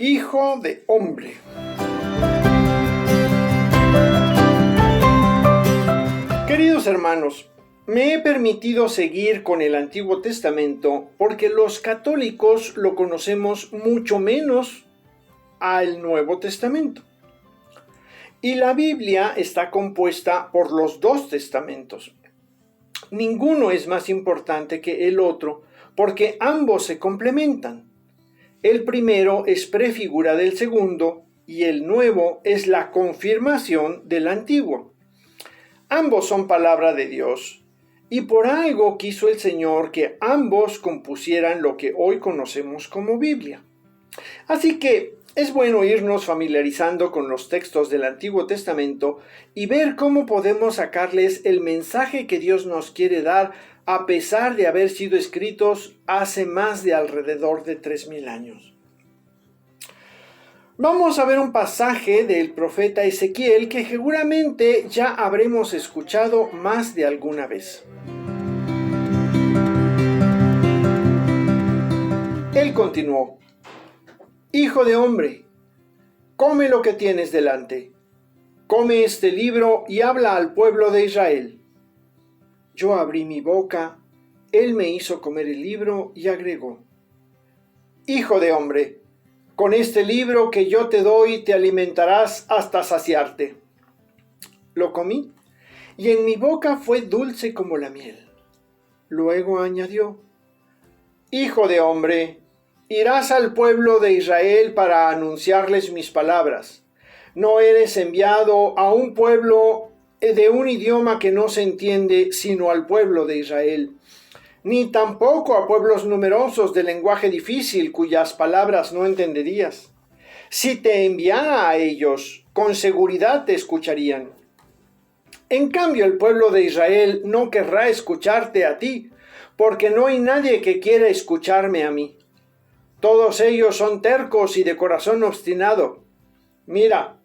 Hijo de hombre. Queridos hermanos, me he permitido seguir con el Antiguo Testamento porque los católicos lo conocemos mucho menos al Nuevo Testamento. Y la Biblia está compuesta por los dos testamentos. Ninguno es más importante que el otro porque ambos se complementan. El primero es prefigura del segundo y el nuevo es la confirmación del antiguo. Ambos son palabra de Dios y por algo quiso el Señor que ambos compusieran lo que hoy conocemos como Biblia. Así que es bueno irnos familiarizando con los textos del Antiguo Testamento y ver cómo podemos sacarles el mensaje que Dios nos quiere dar a pesar de haber sido escritos hace más de alrededor de 3000 años. Vamos a ver un pasaje del profeta Ezequiel que seguramente ya habremos escuchado más de alguna vez. Él continuó: Hijo de hombre, come lo que tienes delante. Come este libro y habla al pueblo de Israel. Yo abrí mi boca, él me hizo comer el libro y agregó: Hijo de hombre, con este libro que yo te doy te alimentarás hasta saciarte. Lo comí y en mi boca fue dulce como la miel. Luego añadió: Hijo de hombre, irás al pueblo de Israel para anunciarles mis palabras. No eres enviado a un pueblo de un idioma que no se entiende, sino al pueblo de Israel, ni tampoco a pueblos numerosos de lenguaje difícil cuyas palabras no entenderías. Si te enviara a ellos, con seguridad te escucharían. En cambio, el pueblo de Israel no querrá escucharte a ti, porque no hay nadie que quiera escucharme a mí. Todos ellos son tercos y de corazón obstinado. Mira,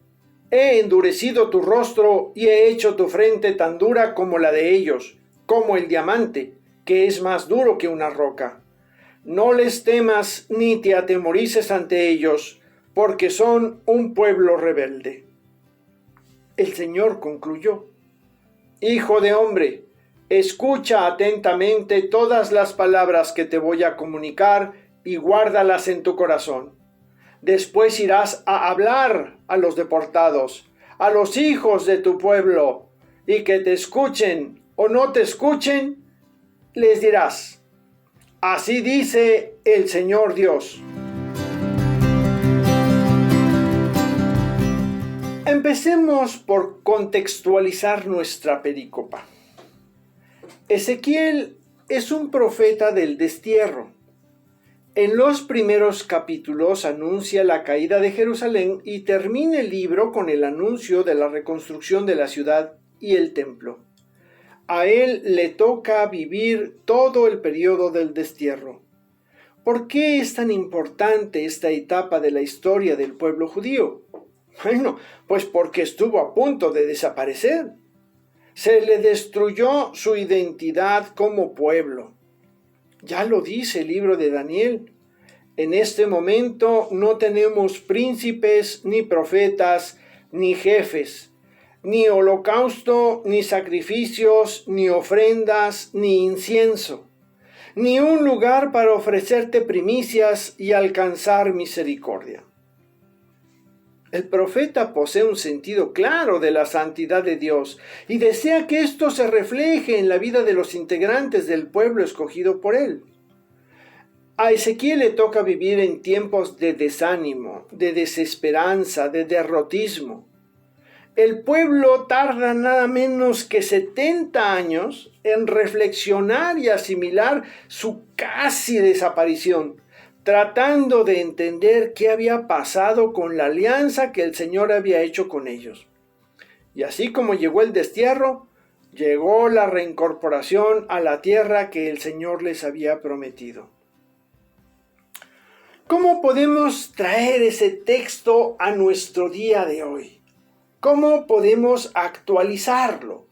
he endurecido tu rostro y he hecho tu frente tan dura como la de ellos, como el diamante, que es más duro que una roca. No les temas ni te atemorices ante ellos, porque son un pueblo rebelde. El Señor concluyó: Hijo de hombre, escucha atentamente todas las palabras que te voy a comunicar y guárdalas en tu corazón. Después irás a hablar a los deportados, a los hijos de tu pueblo, y que te escuchen o no te escuchen, les dirás: así dice el Señor Dios. Empecemos por contextualizar nuestra pericopa. Ezequiel es un profeta del destierro. En los primeros capítulos anuncia la caída de Jerusalén y termina el libro con el anuncio de la reconstrucción de la ciudad y el templo. A él le toca vivir todo el periodo del destierro. ¿Por qué es tan importante esta etapa de la historia del pueblo judío? Bueno, pues porque estuvo a punto de desaparecer. Se le destruyó su identidad como pueblo. Ya lo dice el libro de Daniel. En este momento no tenemos príncipes, ni profetas, ni jefes, ni holocausto, ni sacrificios, ni ofrendas, ni incienso, ni un lugar para ofrecerte primicias y alcanzar misericordia. El profeta posee un sentido claro de la santidad de Dios y desea que esto se refleje en la vida de los integrantes del pueblo escogido por él. A Ezequiel le toca vivir en tiempos de desánimo, de desesperanza, de derrotismo. El pueblo tarda nada menos que 70 años en reflexionar y asimilar su casi desaparición, tratando de entender qué había pasado con la alianza que el Señor había hecho con ellos. Y así como llegó el destierro, llegó la reincorporación a la tierra que el Señor les había prometido. ¿Cómo podemos traer ese texto a nuestro día de hoy? ¿Cómo podemos actualizarlo?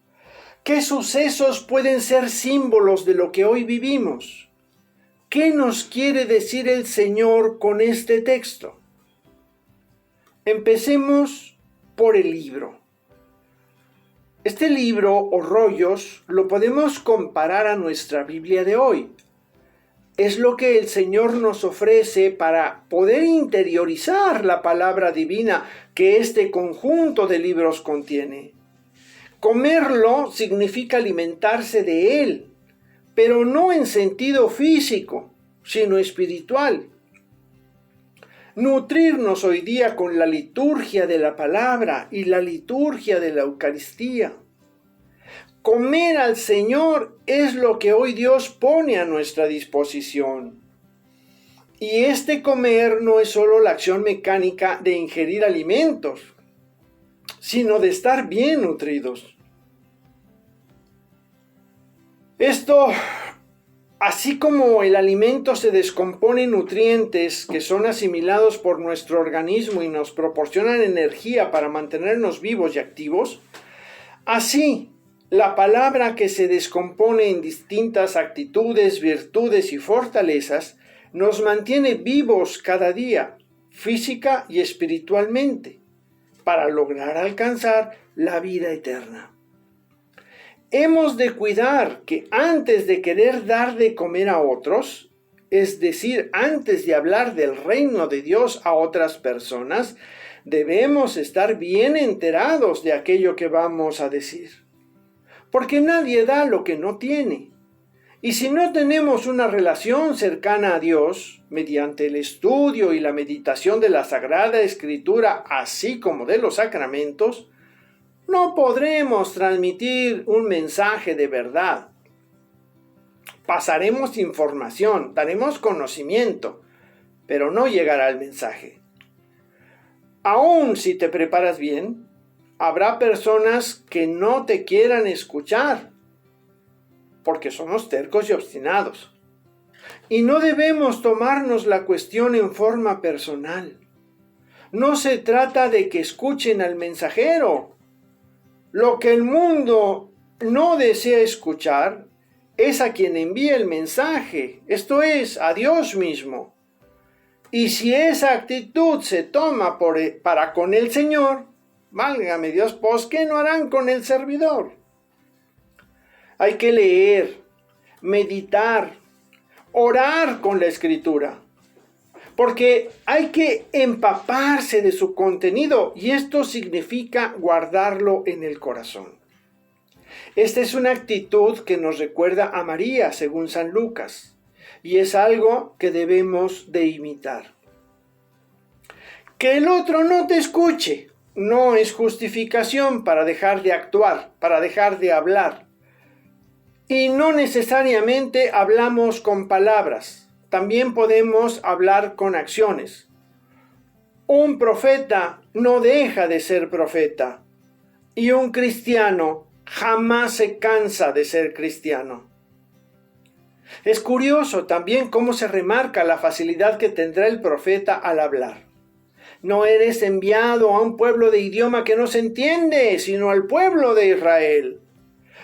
¿Qué sucesos pueden ser símbolos de lo que hoy vivimos? ¿Qué nos quiere decir el Señor con este texto? Empecemos por el libro. Este libro o rollos lo podemos comparar a nuestra Biblia de hoy. Es lo que el Señor nos ofrece para poder interiorizar la palabra divina que este conjunto de libros contiene. Comerlo significa alimentarse de él, pero no en sentido físico, sino espiritual. Nutrirnos hoy día con la liturgia de la palabra y la liturgia de la Eucaristía. Comer al Señor es lo que hoy Dios pone a nuestra disposición. Y este comer no es solo la acción mecánica de ingerir alimentos, sino de estar bien nutridos. Esto, así como el alimento se descompone en nutrientes que son asimilados por nuestro organismo y nos proporcionan energía para mantenernos vivos y activos, así la palabra que se descompone en distintas actitudes, virtudes y fortalezas nos mantiene vivos cada día, física y espiritualmente, para lograr alcanzar la vida eterna. Hemos de cuidar que antes de querer dar de comer a otros, es decir, antes de hablar del reino de Dios a otras personas, debemos estar bien enterados de aquello que vamos a decir. Porque nadie da lo que no tiene. Y si no tenemos una relación cercana a Dios, mediante el estudio y la meditación de la Sagrada Escritura, así como de los sacramentos, no podremos transmitir un mensaje de verdad. Pasaremos información, daremos conocimiento, pero no llegará el mensaje. Aún si te preparas bien, habrá personas que no te quieran escuchar, porque somos tercos y obstinados. Y no debemos tomarnos la cuestión en forma personal. No se trata de que escuchen al mensajero. Lo que el mundo no desea escuchar es a quien envía el mensaje, esto es, a Dios mismo. Y si esa actitud se toma para con el Señor, válgame Dios, pues ¿qué no harán con el servidor? Hay que leer, meditar, orar con la Escritura, porque hay que empaparse de su contenido y esto significa guardarlo en el corazón. Esta es una actitud que nos recuerda a María, según San Lucas, y es algo que debemos de imitar. Que el otro no te escuche no es justificación para dejar de actuar, para dejar de hablar. Y no necesariamente hablamos con palabras, también podemos hablar con acciones. Un profeta no deja de ser profeta y un cristiano jamás se cansa de ser cristiano. Es curioso también cómo se remarca la facilidad que tendrá el profeta al hablar. No eres enviado a un pueblo de idioma que no se entiende, sino al pueblo de Israel.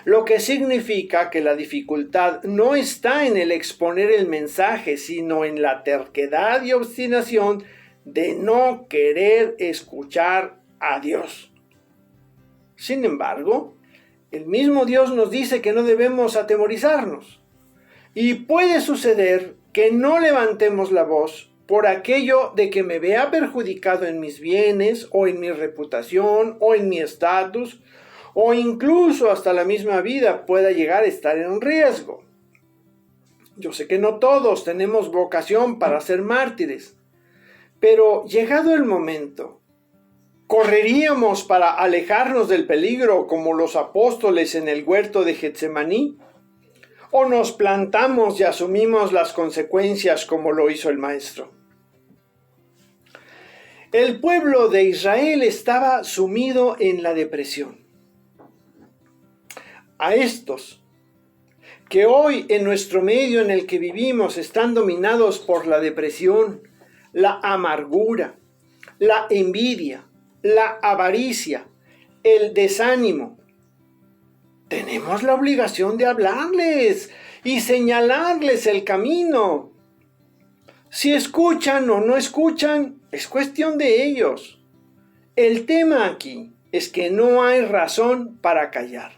Lo que significa que la dificultad no está en el exponer el mensaje, sino en la terquedad y obstinación de no querer escuchar a Dios. Sin embargo, el mismo Dios nos dice que no debemos atemorizarnos. Y puede suceder que no levantemos la voz por aquello de que me vea perjudicado en mis bienes, o en mi reputación, o en mi estatus, o incluso hasta la misma vida pueda llegar a estar en riesgo. Yo sé que no todos tenemos vocación para ser mártires, pero llegado el momento, ¿correríamos para alejarnos del peligro como los apóstoles en el huerto de Getsemaní? ¿O nos plantamos y asumimos las consecuencias como lo hizo el Maestro? El pueblo de Israel estaba sumido en la depresión. A estos, que hoy en nuestro medio en el que vivimos están dominados por la depresión, la amargura, la envidia, la avaricia, el desánimo, tenemos la obligación de hablarles y señalarles el camino. Si escuchan o no escuchan, es cuestión de ellos. El tema aquí es que no hay razón para callar.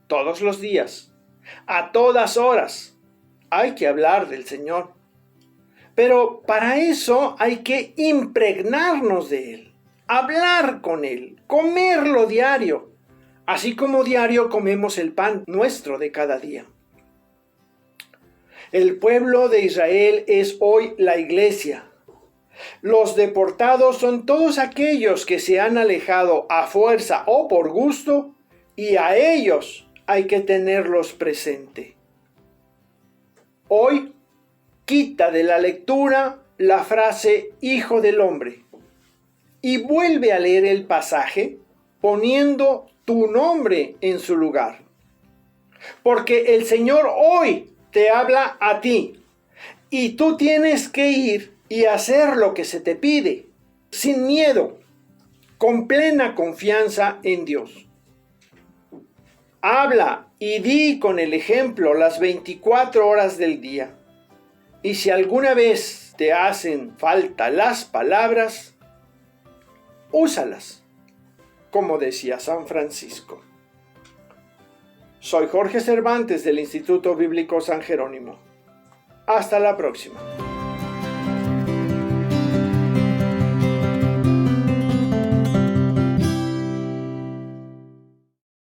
Todos los días, a todas horas, hay que hablar del Señor. Pero para eso hay que impregnarnos de Él, hablar con Él, comerlo diario, así como diario comemos el pan nuestro de cada día. El pueblo de Israel es hoy la iglesia. Los deportados son todos aquellos que se han alejado a fuerza o por gusto, y a ellos hay que tenerlos presente. Hoy, quita de la lectura la frase Hijo del Hombre y vuelve a leer el pasaje poniendo tu nombre en su lugar. Porque el Señor hoy te habla a ti y tú tienes que ir y hacer lo que se te pide, sin miedo, con plena confianza en Dios. Habla y di con el ejemplo las 24 horas del día. Y si alguna vez te hacen falta las palabras, úsalas, como decía San Francisco. Soy Jorge Cervantes del Instituto Bíblico San Jerónimo. Hasta la próxima.